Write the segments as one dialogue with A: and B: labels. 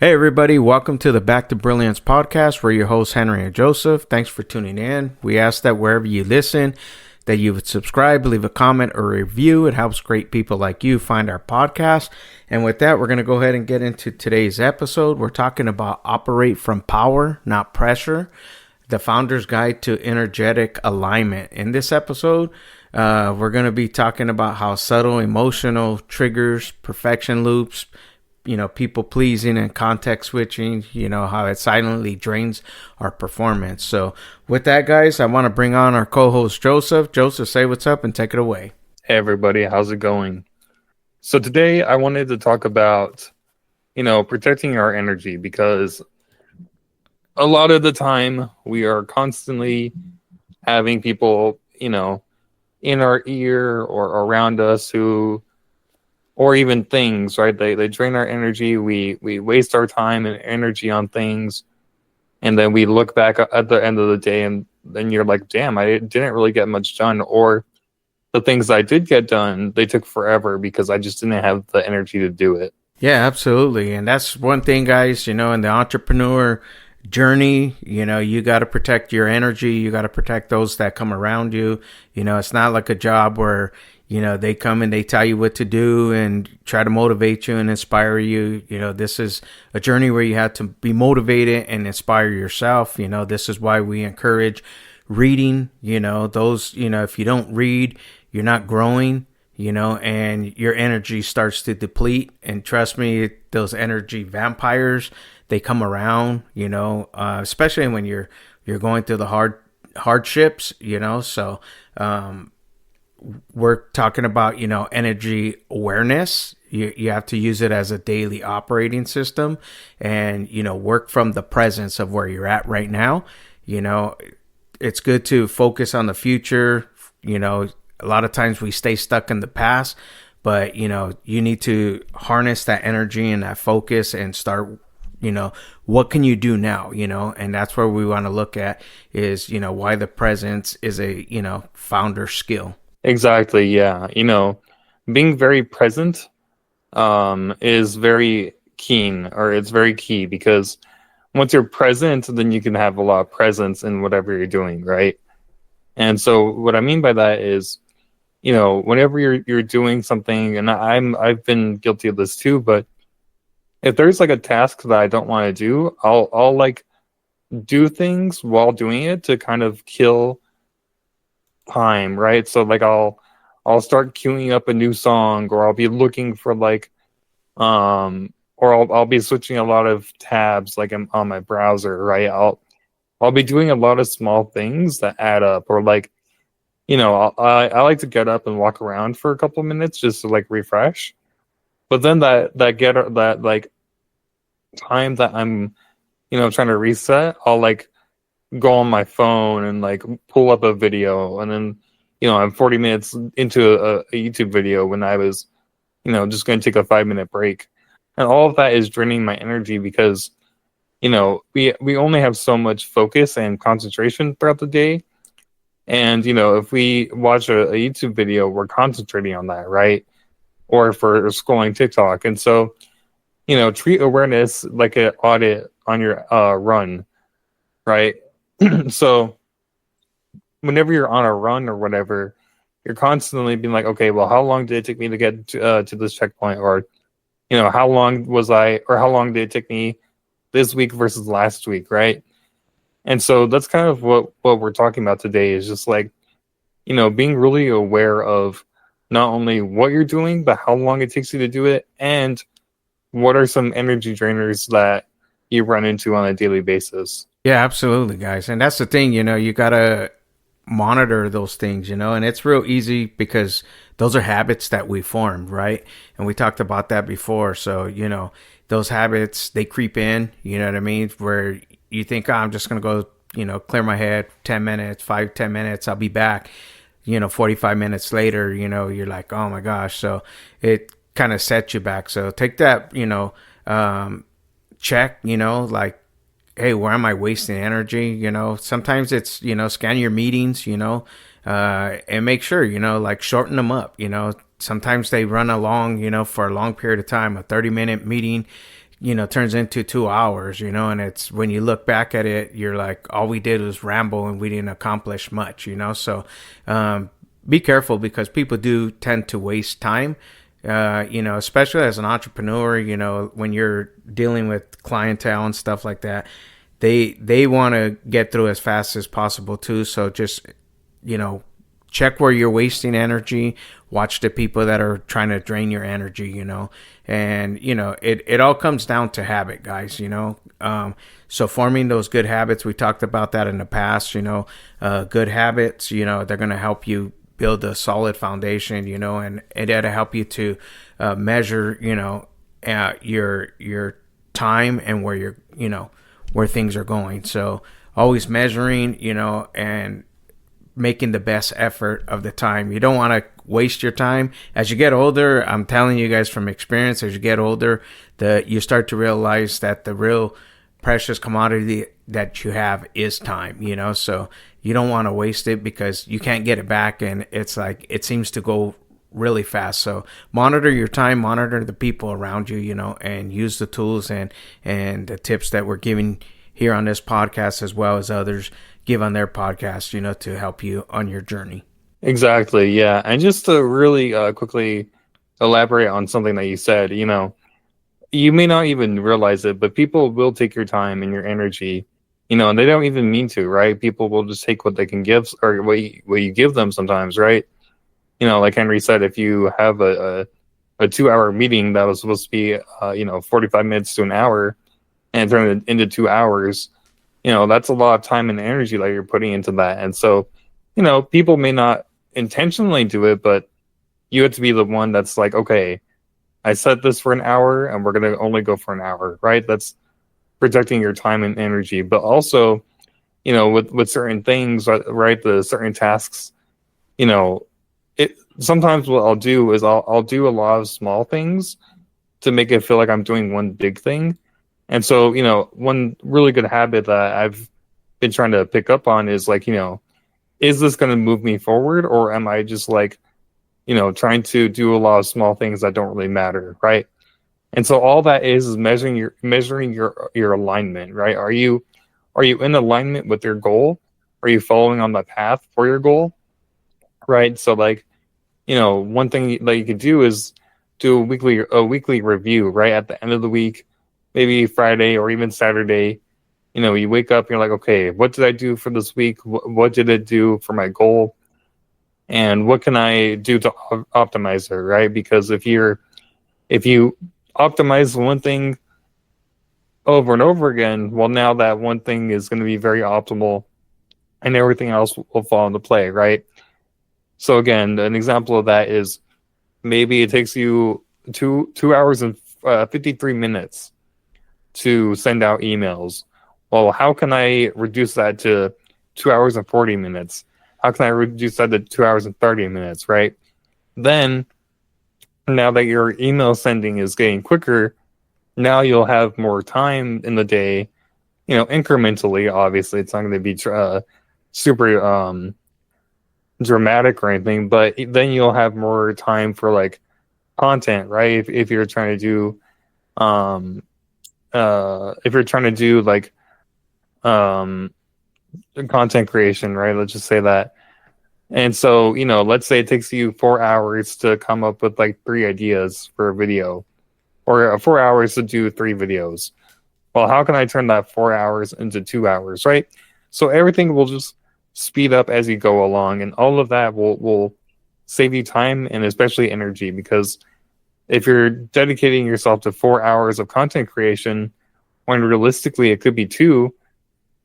A: Hey everybody, welcome to the Back to Brilliance podcast. We're your hosts, Henry and Joseph. Thanks for tuning in. We ask that wherever you listen, that you would subscribe, leave a comment or review. It helps great people like you find our podcast. And with that, we're going to go ahead and get into today's episode. We're talking about operate from power, not pressure. The Founder's Guide to Energetic Alignment. In this episode, we're going to be talking about how subtle emotional triggers, perfection loops, people pleasing and context switching, how it silently drains our performance. So with that, guys, I want to bring on our co-host, Joseph. Joseph, say what's up and take it away.
B: Hey, everybody. How's it going? So today I wanted to talk about, protecting our energy, because a lot of the time we are constantly having people, in our ear or around us or even things, right? They drain our energy. We waste our time and energy on things. And then we look back at the end of the day and then you're like, damn, I didn't really get much done. Or the things I did get done, they took forever because I just didn't have the energy to do it.
A: Yeah, absolutely. And that's one thing, guys, in the entrepreneur journey, you got to protect your energy. You got to protect those that come around you. It's not like a job where they come and they tell you what to do and try to motivate you and inspire you. This is a journey where you have to be motivated and inspire yourself. This is why we encourage reading. If you don't read, you're not growing, and your energy starts to deplete. And trust me, those energy vampires, they come around, especially when you're going through the hardships, so, we're talking about, energy awareness. You have to use it as a daily operating system and, work from the presence of where you're at right now. It's good to focus on the future. A lot of times we stay stuck in the past, but, you need to harness that energy and that focus and start, what can you do now, and that's where we want to look at is, why the presence is a, founder skill.
B: Exactly. Yeah. Being very present is very keen, or it's very key, because once you're present, then you can have a lot of presence in whatever you're doing, right? And so what I mean by that is, whenever you're doing something, and I've been guilty of this too, but if there's like a task that I don't want to do, I'll like do things while doing it to kind of kill time, right? So like I'll start queuing up a new song, or I'll be looking for like or I'll be switching a lot of tabs like on my browser, right? I'll be doing a lot of small things that add up, or like I like to get up and walk around for a couple of minutes just to like refresh. But then that like time that I'm trying to reset, I'll like go on my phone and like pull up a video, and then I'm 40 minutes into a YouTube video when I was just going to take a 5-minute break, and all of that is draining my energy, because we only have so much focus and concentration throughout the day. And if we watch a YouTube video, we're concentrating on that, right? Or if we're scrolling TikTok. And so treat awareness like an audit on your run, right? So whenever you're on a run or whatever, you're constantly being like, okay, well, how long did it take me to get to this checkpoint? Or, how long did it take me this week versus last week, right? And so that's kind of what we're talking about today, is just like, being really aware of not only what you're doing, but how long it takes you to do it, and what are some energy drainers that you run into on a daily basis.
A: Yeah, absolutely, guys. And that's the thing, you got to monitor those things, and it's real easy because those are habits that we formed, right? And we talked about that before. So, those habits, they creep in, you know what I mean? Where you think, oh, I'm just going to go, clear my head, 10 minutes, 5-10 minutes, I'll be back. 45 minutes later, you're like, oh my gosh. So it kind of sets you back. So take that, check, like, hey, where am I wasting energy? Sometimes it's, scan your meetings, and make sure, like shorten them up, sometimes they run along, for a long period of time. A 30-minute meeting turns into 2 hours, and it's when you look back at it, you're like, all we did was ramble and we didn't accomplish much, so be careful, because people do tend to waste time, especially as an entrepreneur, when you're dealing with clientele and stuff like that. They want to get through as fast as possible too. So just, check where you're wasting energy. Watch the people that are trying to drain your energy, and, it all comes down to habit, guys, so forming those good habits, we talked about that in the past, good habits, they're going to help you build a solid foundation, and it'll help you to measure, your time and where where things are going. So always measuring, and making the best effort of the time. You don't want to waste your time. As you get older, I'm telling you guys from experience, as you get older, you start to realize that the real precious commodity that you have is time, so you don't want to waste it, because you can't get it back, and it's like it seems to go really fast. So monitor your time, monitor the people around you, and use the tools and the tips that we're giving here on this podcast, as well as others give on their podcast, to help you on your journey.
B: Exactly. Yeah. And just to really quickly elaborate on something that you said, you may not even realize it, but people will take your time and your energy, and they don't even mean to, right? People will just take what they can give, or what you give them sometimes, right? Like Henry said, if you have a 2-hour meeting that was supposed to be, 45 minutes to an hour, and turn it into 2 hours, that's a lot of time and energy that you're putting into that. And so, people may not intentionally do it, but you have to be the one that's like, okay, I set this for an hour and we're going to only go for an hour, right? That's protecting your time and energy. But also, with certain things, right, the certain tasks, sometimes what I'll do is I'll do a lot of small things to make it feel like I'm doing one big thing. And so, one really good habit that I've been trying to pick up on is like, is this going to move me forward, or am I just like, trying to do a lot of small things that don't really matter, right? And so all that is measuring your alignment, right? Are you in alignment with your goal? Are you following on the path for your goal, right? So like, one thing that you could do is do a weekly review, right? At the end of the week, maybe Friday or even Saturday, you wake up and you're like, okay, what did I do for this week? What did it do for my goal? And what can I do to optimize it, right? Because if you optimize one thing over and over again, well, now that one thing is going to be very optimal, and everything else will fall into play, right? So again, an example of that is maybe it takes you 2 hours and 53 minutes to send out emails. Well, how can I reduce that to 2 hours and 40 minutes? How can I reduce that to 2 hours and 30 minutes, right? Then, now that your email sending is getting quicker, now you'll have more time in the day, incrementally. Obviously, it's not going to be super dramatic or anything, but then you'll have more time for like content, right? If you're trying to do, like content creation, right? Let's just say that. And so, let's say it takes you 4 hours to come up with like 3 ideas for a video, or 4 hours to do 3 videos. Well, how can I turn that 4 hours into 2 hours, right? So everything will just speed up as you go along, and all of that will save you time and especially energy, because if you're dedicating yourself to 4 hours of content creation, when realistically it could be 2,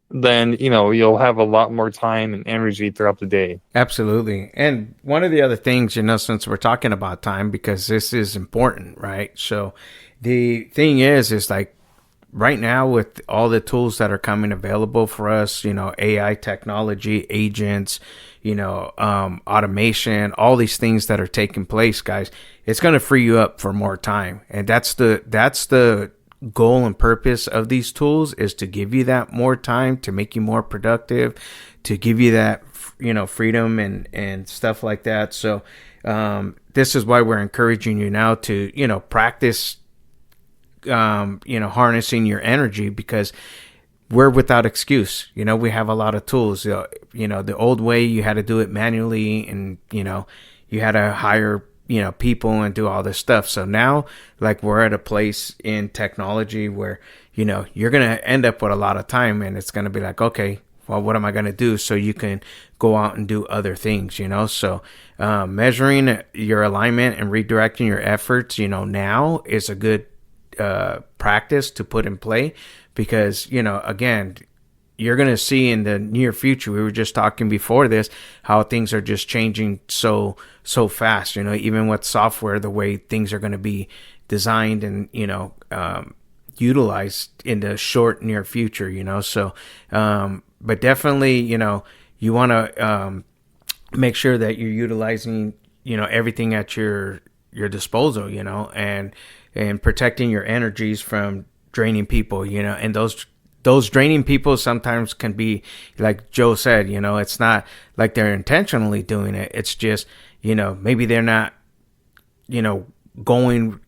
B: then you'll have a lot more time and energy throughout the day.
A: Absolutely. And one of the other things, since we're talking about time, because this is important, right? So the thing is like, right now, with all the tools that are coming available for us, AI technology, agents, automation, all these things that are taking place, guys, it's going to free you up for more time. And that's the goal and purpose of these tools, is to give you that more time, to make you more productive, to give you that, freedom and stuff like that. So this is why we're encouraging you now to, practice harnessing your energy, because we're without excuse. We have a lot of tools. The old way, you had to do it manually, and you had to hire people and do all this stuff. So now, like, we're at a place in technology where you're gonna end up with a lot of time, and it's gonna be like, okay, well, what am I gonna do? So you can go out and do other things. So measuring your alignment and redirecting your efforts, now is a good practice to put in play, because again, you're going to see in the near future, we were just talking before this, how things are just changing so fast. Even with software, the way things are going to be designed and utilized in the short near future. So but definitely, you want to make sure that you're utilizing everything at your disposal, and protecting your energies from draining people, and those draining people sometimes can be, like Joe said, it's not like they're intentionally doing it. It's just, maybe they're not, going,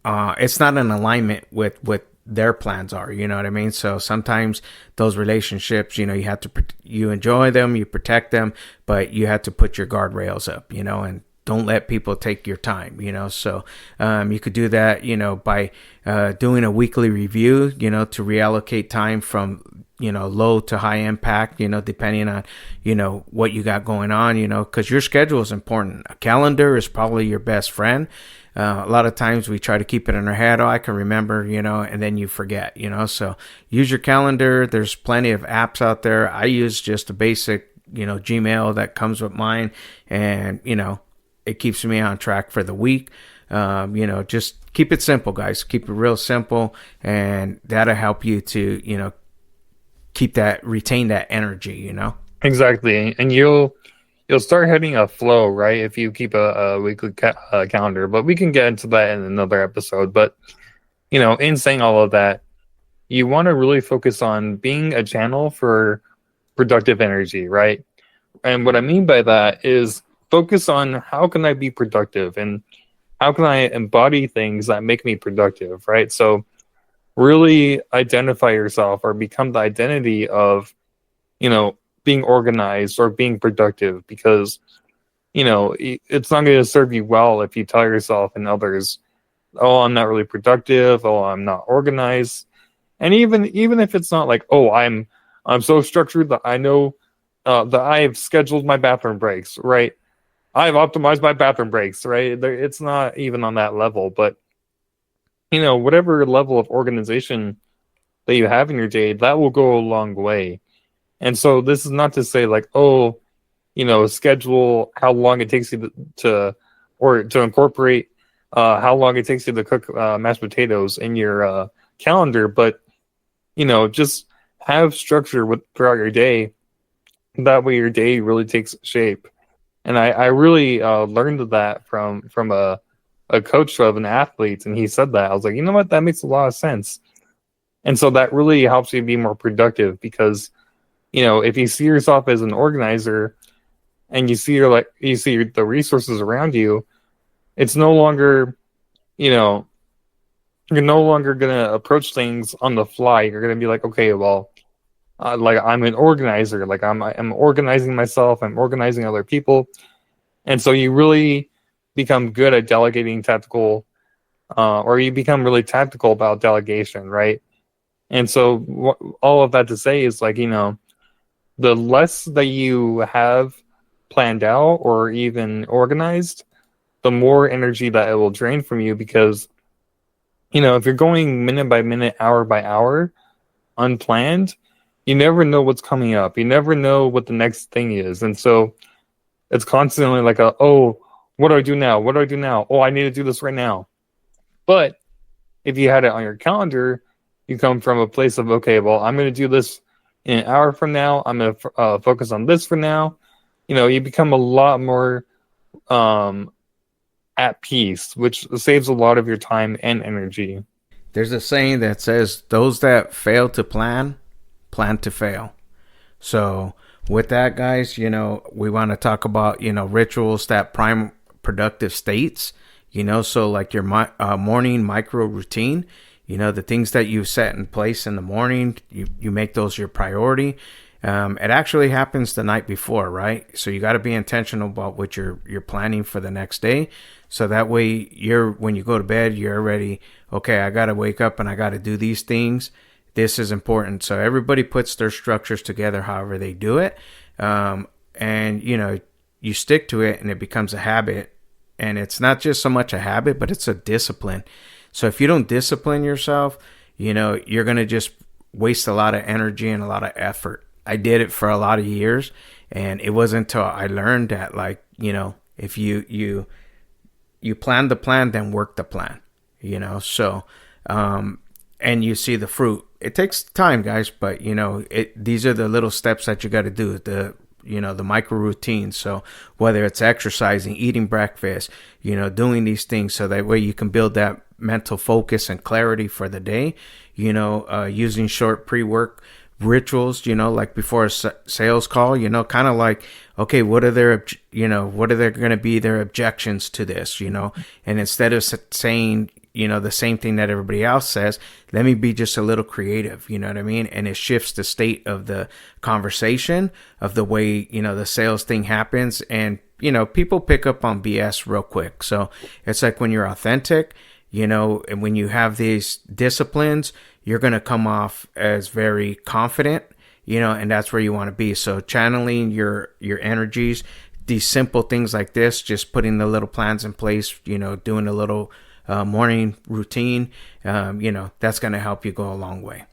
A: it's not in alignment with their plans are, you know what I mean? So sometimes those relationships, you have to, you enjoy them, you protect them, but you have to put your guardrails up, and don't let people take your time, So you could do that, by doing a weekly review, to reallocate time from, low to high impact, depending on, what you got going on, because your schedule is important. A calendar is probably your best friend. A lot of times we try to keep it in our head. Oh, I can remember, and then you forget, So use your calendar. There's plenty of apps out there. I use just a basic, Gmail that comes with mine, and, it keeps me on track for the week. Just keep it simple, guys. Keep it real simple, and that'll help you to, retain that energy,
B: Exactly, and you'll start hitting a flow, right? If you keep a weekly calendar. But we can get into that in another episode. But in saying all of that, you want to really focus on being a channel for productive energy, right? And what I mean by that is focus on how can I be productive and how can I embody things that make me productive, right? So really identify yourself or become the identity of, being organized or being productive, because, it's not going to serve you well if you tell yourself and others, oh, I'm not really productive, oh, I'm not organized. And even if it's not like, oh, I'm so structured that I know that I've scheduled my bathroom breaks, right? I've optimized my bathroom breaks, right? It's not even on that level, but whatever level of organization that you have in your day, that will go a long way. And so this is not to say like, oh, schedule how long it takes you to incorporate how long it takes you to cook mashed potatoes in your calendar, but just have structure throughout your day. That way your day really takes shape. And I really learned that from a coach of an athlete, and he said that. I was like, you know what, that makes a lot of sense. And so that really helps you be more productive, because if you see yourself as an organizer and you see the resources around you, it's no longer, you're no longer gonna approach things on the fly. You're gonna be like, okay, well, like I'm an organizer, like I'm organizing myself, I'm organizing other people, and so you really become good at delegating tactical, or you become really tactical about delegation, right? And so all of that to say is like, the less that you have planned out or even organized, the more energy that it will drain from you, because if you're going minute by minute, hour by hour, unplanned, you never know what's coming up. You never know what the next thing is. And so it's constantly like, oh, what do I do now? What do I do now? Oh, I need to do this right now. But if you had it on your calendar, you come from a place of, okay, well, I'm going to do this in an hour from now. I'm going to focus on this for now. You become a lot more at peace, which saves a lot of your time and energy.
A: There's a saying that says, those that fail to plan to fail. So with that, guys, we want to talk about, rituals that prime productive states, so like your morning micro routine, The things that you set in place in the morning, you make those your priority. It actually happens the night before, right? So you got to be intentional about what you're planning for the next day. So that way when you go to bed, you're already, okay, I got to wake up and I got to do these things. This is important. So everybody puts their structures together however they do it. And you stick to it and it becomes a habit. And it's not just so much a habit, but it's a discipline. So if you don't discipline yourself, you're going to just waste a lot of energy and a lot of effort. I did it for a lot of years, and it wasn't until I learned that, like, if you plan the plan, then work the plan, so, and you see the fruit. It takes time, guys, but these are the little steps that you got to do, the micro routines. So whether it's exercising, eating breakfast, doing these things, so that way you can build that mental focus and clarity for the day, using short pre-work rituals, like before a sales call, kind of like, okay, what are their going to be their objections to this, and instead of saying, the same thing that everybody else says, let me be just a little creative, you know what I mean? And it shifts the state of the conversation, of the way, the sales thing happens. And, people pick up on BS real quick. So it's like when you're authentic, and when you have these disciplines, you're going to come off as very confident, and that's where you want to be. So channeling your energies, these simple things like this, just putting the little plans in place, doing a little morning routine, that's going to help you go a long way.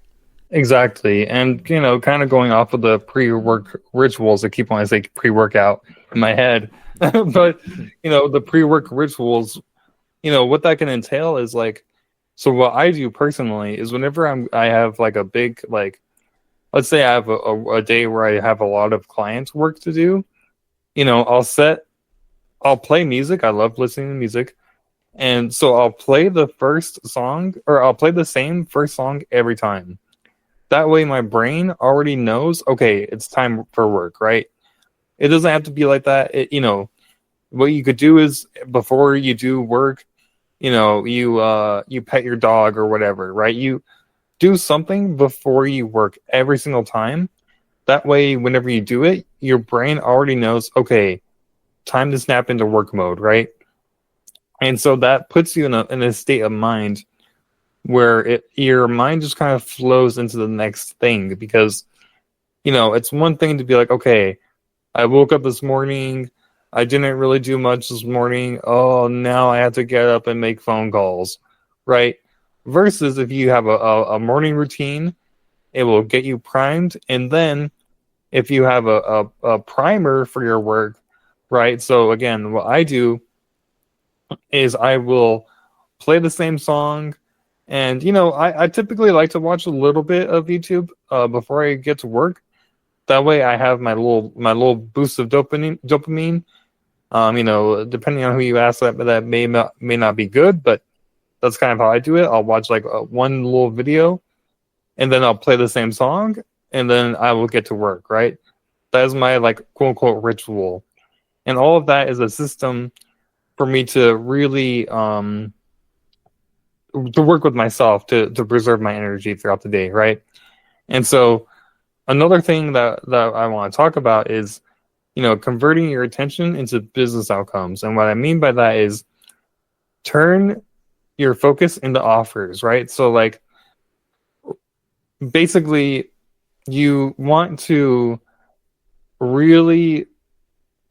B: Exactly. And, kind of going off of the pre-work rituals, I keep wanting to say pre-workout in my head, but, the pre-work rituals, what that can entail is like, so what I do personally is whenever I have like a big, like, let's say I have a day where I have a lot of clients work to do, I'll play music. I love listening to music. And so I'll play the first song, or I'll play the same first song every time. That way my brain already knows, okay, it's time for work, right? It doesn't have to be like that. What you could do is before you do work, you pet your dog or whatever, right? You do something before you work every single time. That way, whenever you do it, your brain already knows, okay, time to snap into work mode, right? And so that puts you in a state of mind where your mind just kind of flows into the next thing, because, it's one thing to be like, okay, I woke up this morning, I didn't really do much this morning. Oh, now I have to get up and make phone calls, right? Versus if you have a morning routine, it will get you primed. And then if you have a primer for your work, right? So again, what I do is I will play the same song. And, I typically like to watch a little bit of YouTube before I get to work. That way I have my little boost of dopamine. Depending on who you ask, that may not be good, but that's kind of how I do it. I'll watch like one little video, and then I'll play the same song, and then I will get to work, right? That is my, like, quote unquote ritual. And all of that is a system for me to really to work with myself to preserve my energy throughout the day, right? And so another thing that I want to talk about is, converting your attention into business outcomes. And what I mean by that is turn your focus into offers, right? So, like, basically you want to really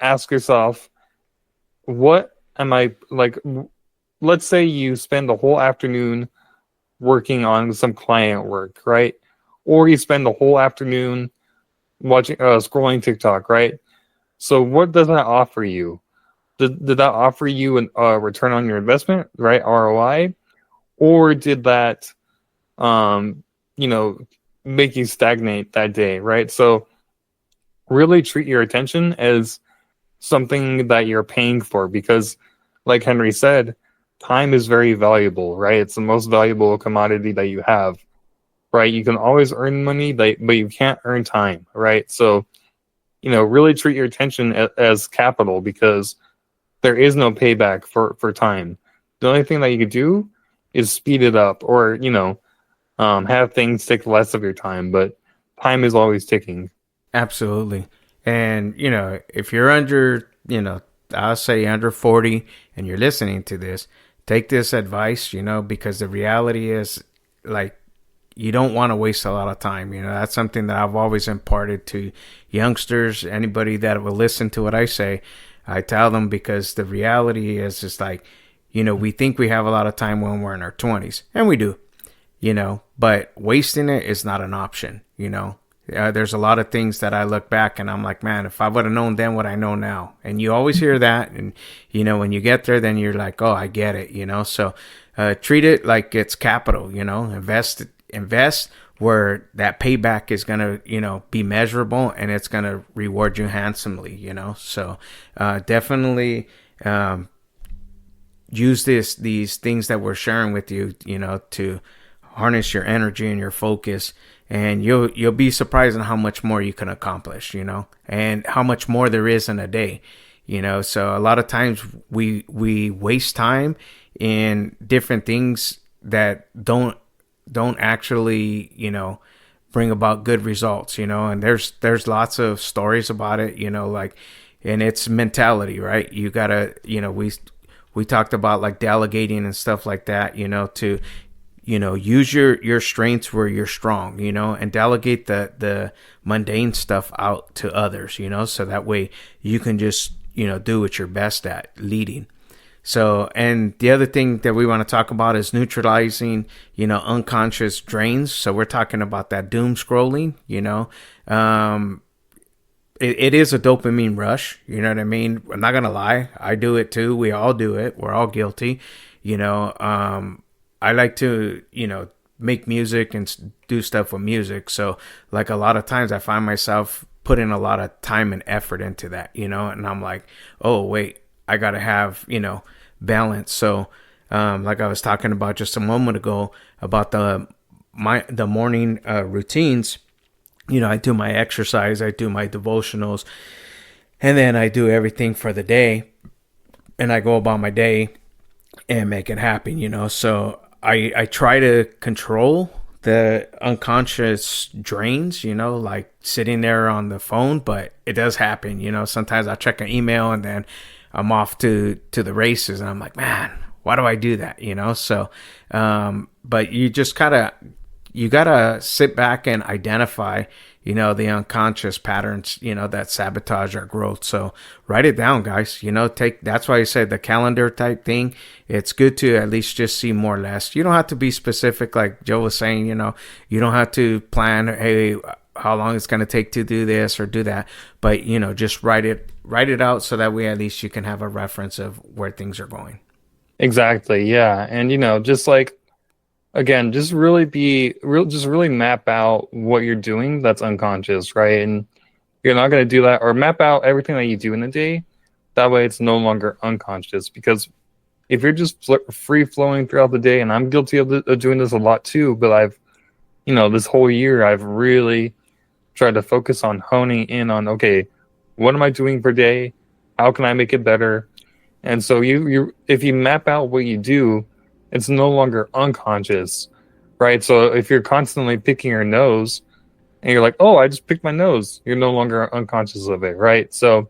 B: ask yourself, what am I, like, let's say you spend the whole afternoon working on some client work, right? Or you spend the whole afternoon watching scrolling TikTok, right? So what does that offer you? Did that offer you a return on your investment, right? ROI? Or did that make you stagnate that day, right? So really treat your attention as something that you're paying for, because, like Henry said, time is very valuable, right? It's the most valuable commodity that you have, right? You can always earn money, but you can't earn time, right? So, really treat your attention as capital, because there is no payback for time. The only thing that you could do is speed it up, or have things take less of your time. But time is always ticking.
A: Absolutely. And, if you're under, I'll say under 40 and you're listening to this, take this advice, because the reality is, like, you don't want to waste a lot of time. That's something that I've always imparted to youngsters, anybody that will listen to what I say. I tell them, because the reality is just like, we think we have a lot of time when we're in our 20s, and we do, but wasting it is not an option. There's a lot of things that I look back and I'm like, man, if I would have known then what I know now. And you always hear that. And, when you get there, then you're like, oh, I get it, So treat it like it's capital, invest where that payback is going to, be measurable, and it's going to reward you handsomely, So definitely use these things that we're sharing with you, to harness your energy and your focus. And you'll be surprised on how much more you can accomplish, and how much more there is in a day, So a lot of times we waste time in different things that don't actually, bring about good results, and there's lots of stories about it, like, and it's mentality, right? You gotta, we talked about like delegating and stuff like that, to use your strengths where you're strong, and delegate the mundane stuff out to others, so that way you can just, do what you're best at, leading. So, and the other thing that we want to talk about is neutralizing, unconscious drains. So we're talking about that doom scrolling, it is a dopamine rush. You know what I mean? I'm not going to lie. I do it too. We all do it. We're all guilty, I like to, make music and do stuff with music. So like a lot of times I find myself putting a lot of time and effort into that, and I'm like, oh, wait, I got to have, balance. So like I was talking about just a moment ago about the morning routines, I do my exercise, I do my devotionals, and then I do everything for the day, and I go about my day and make it happen, So I try to control the unconscious drains, like sitting there on the phone, but it does happen, sometimes I check an email and then I'm off to the races, and I'm like, man, why do I do that? So, but you just you gotta sit back and identify, the unconscious patterns, that sabotage our growth. So write it down, guys, that's why I said the calendar type thing. It's good to at least just see more or less. You don't have to be specific. Like Joe was saying, you don't have to plan, hey, how long it's going to take to do this or do that, but just write it out, so that way at least you can have a reference of where things are going.
B: Exactly. Yeah. And just like, again, just really map out what you're doing that's unconscious, right? And you're not going to do that, or map out everything that you do in a day. That way it's no longer unconscious, because if you're just free flowing throughout the day, and I'm guilty of doing this a lot too, but I've, this whole year I've really tried to focus on honing in on, okay, what am I doing per day? How can I make it better? And so if you map out what you do, it's no longer unconscious, right? So if you're constantly picking your nose and you're like, oh, I just picked my nose, you're no longer unconscious of it, right? So,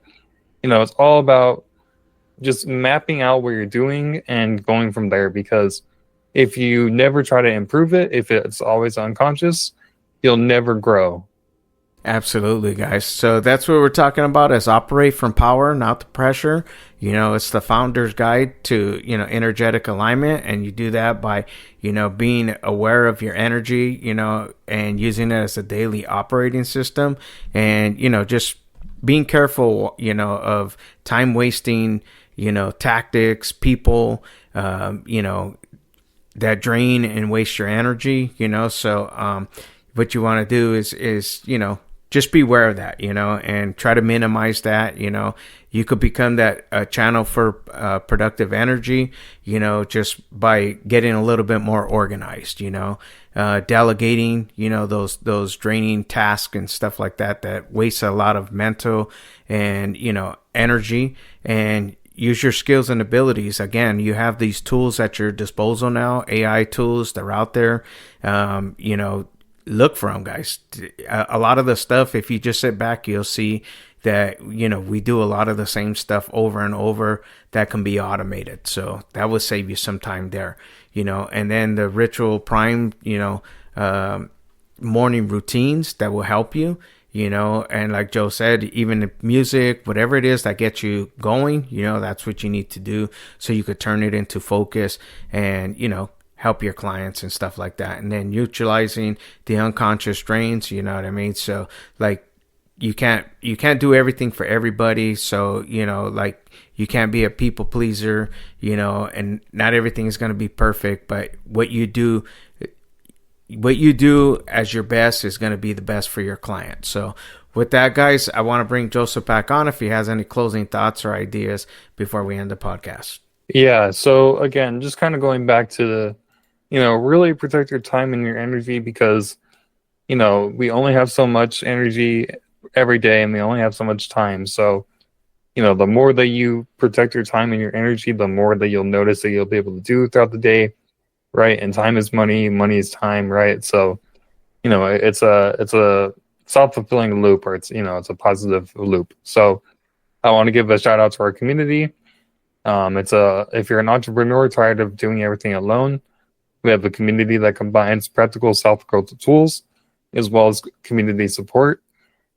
B: it's all about just mapping out what you're doing and going from there, because if you never try to improve it, if it's always unconscious, you'll never grow.
A: Absolutely, guys. So that's what we're talking about, is operate from power, not the pressure. It's the founder's guide to, energetic alignment. And you do that by, being aware of your energy, and using it as a daily operating system. And, just being careful, of time wasting, tactics, people, that drain and waste your energy, So what you want to do is, just be aware of that, and try to minimize that. You could become that channel for productive energy, just by getting a little bit more organized, delegating, those draining tasks and stuff like that waste a lot of mental and, energy. And use your skills and abilities. Again, you have these tools at your disposal now, AI tools, they're out there. Look for them, guys. A lot of the stuff, if you just sit back, you'll see that, we do a lot of the same stuff over and over that can be automated. So that will save you some time there, and then the ritual prime, morning routines that will help you, and like Joe said, even the music, whatever it is that gets you going, that's what you need to do so you could turn it into focus and, help your clients and stuff like that. And then neutralizing the unconscious drains, you know what I mean? So like you can't do everything for everybody. So, like you can't be a people pleaser, and not everything is going to be perfect, but what you do as your best is going to be the best for your client. So with that, guys, I want to bring Joseph back on if he has any closing thoughts or ideas before we end the podcast.
B: Yeah. So again, just kind of going back to the, really protect your time and your energy, because, we only have so much energy every day and we only have so much time. So, the more that you protect your time and your energy, the more that you'll notice that you'll be able to do throughout the day. Right. And time is money, money is time. Right. So, it's a self-fulfilling loop, or it's a positive loop. So I want to give a shout out to our community. If you're an entrepreneur tired of doing everything alone, we have a community that combines practical self-growth tools as well as community support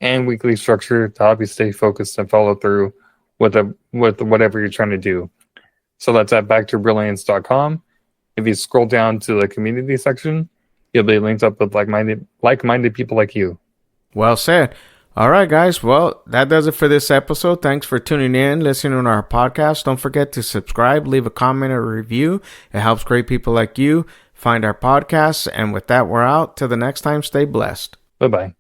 B: and weekly structure to help you stay focused and follow through with whatever you're trying to do. So that's at backtobrilliance.com. If you scroll down to the community section, you'll be linked up with like-minded people like you.
A: Well said. All right, guys. Well, that does it for this episode. Thanks for tuning in, listening to our podcast. Don't forget to subscribe, leave a comment or a review. It helps great people like you find our podcasts. And with that, we're out. Till the next time, stay blessed.
B: Bye-bye.